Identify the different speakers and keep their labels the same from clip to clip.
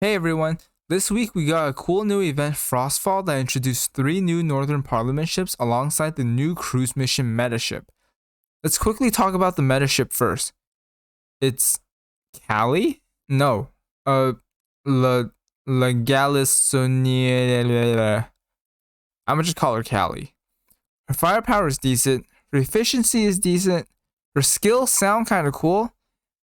Speaker 1: Hey everyone, this week we got a cool new event Frostfall that introduced 3 new Northern Parliament ships alongside the new cruise mission meta ship. Let's quickly talk about the meta ship first. It's Callie? No. La Galissonnière. I'm gonna just call her Callie. Her firepower is decent, her efficiency is decent, her skills sound kinda cool,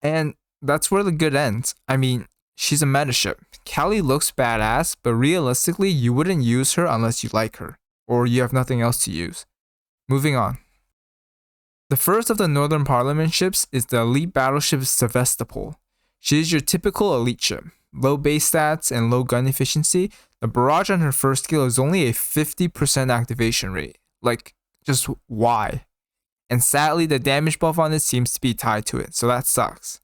Speaker 1: and that's where the good ends. I mean, she's a meta ship. Callie looks badass, but realistically, you wouldn't use her unless you like her, or you have nothing else to use. Moving on. The first of the Northern Parliament ships is the elite battleship Sevastopol. She is your typical elite ship. Low base stats and low gun efficiency. The barrage on her first skill is only a 50% activation rate. Like, just why? And sadly, the damage buff on it seems to be tied to it, so that sucks.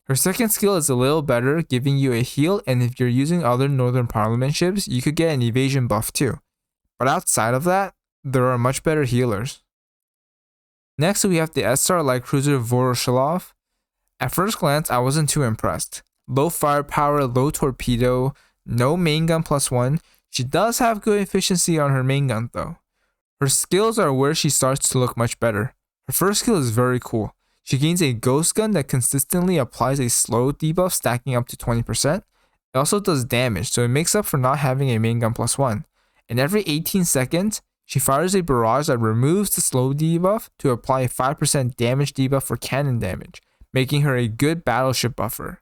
Speaker 1: Her second skill is a little better, giving you a heal, and if you're using other Northern Parliament ships, you could get an evasion buff too. But outside of that, there are much better healers. Next, we have the SR light cruiser Voroshilov. At first glance, I wasn't too impressed. Low firepower, low torpedo, no main gun +1. She does have good efficiency on her main gun though. Her skills are where she starts to look much better. Her first skill is very cool. She gains a ghost gun that consistently applies a slow debuff stacking up to 20%. It also does damage, so it makes up for not having a main gun +1. And every 18 seconds, she fires a barrage that removes the slow debuff to apply a 5% damage debuff for cannon damage, making her a good battleship buffer.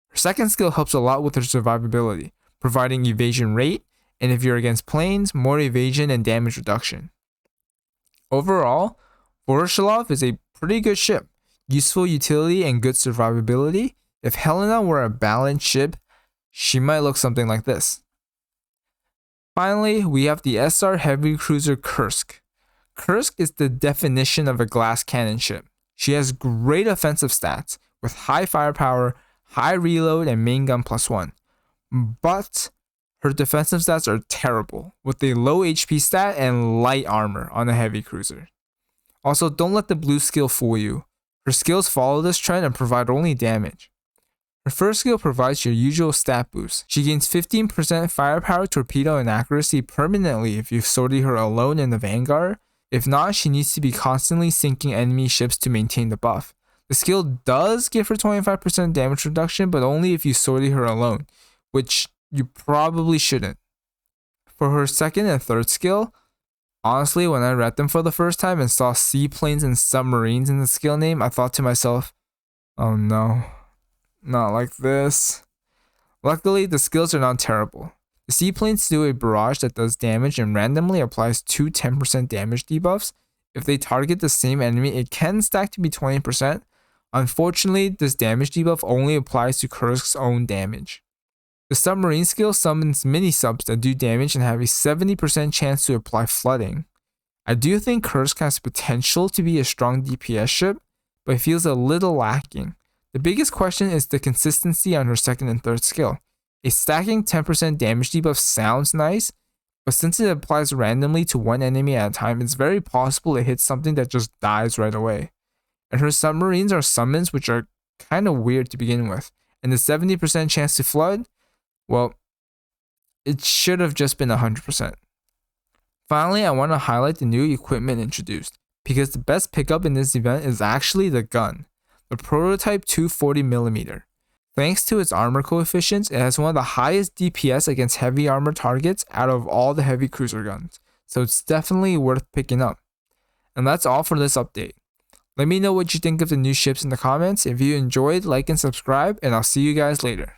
Speaker 1: Her second skill helps a lot with her survivability, providing evasion rate, and if you're against planes, more evasion and damage reduction. Overall, Voroshilov is a pretty good ship. Useful utility and good survivability. If Helena were a balanced ship, she might look something like this. Finally, we have the SR heavy cruiser Kursk. Kursk is the definition of a glass cannon ship. She has great offensive stats with high firepower, high reload, and main gun +1. But her defensive stats are terrible, with a low HP stat and light armor on a heavy cruiser. Also, don't let the blue skill fool you. Her skills follow this trend and provide only damage. Her first skill provides your usual stat boost. She gains 15% firepower, torpedo, and accuracy permanently if you sortie her alone in the Vanguard. If not, she needs to be constantly sinking enemy ships to maintain the buff. The skill does give her 25% damage reduction, but only if you sortie her alone, which you probably shouldn't. For her second and third skill, honestly, when I read them for the first time and saw seaplanes and submarines in the skill name, I thought to myself, oh no, not like this. Luckily, the skills are not terrible. The seaplanes do a barrage that does damage and randomly applies 2 10% damage debuffs. If they target the same enemy, it can stack to be 20%. Unfortunately, this damage debuff only applies to Kursk's own damage. The submarine skill summons mini subs that do damage and have a 70% chance to apply flooding. I do think Kursk has potential to be a strong DPS ship, but it feels a little lacking. The biggest question is the consistency on her second and third skill. A stacking 10% damage debuff sounds nice, but since it applies randomly to one enemy at a time, it's very possible it hits something that just dies right away. And her submarines are summons which are kind of weird to begin with, and the 70% chance to flood, well, it should have just been 100%. Finally, I want to highlight the new equipment introduced, because the best pickup in this event is actually the gun, the prototype 240mm. Thanks to its armor coefficients, it has one of the highest DPS against heavy armor targets out of all the heavy cruiser guns, so it's definitely worth picking up. And that's all for this update. Let me know what you think of the new ships in the comments. If you enjoyed, like and subscribe, and I'll see you guys later.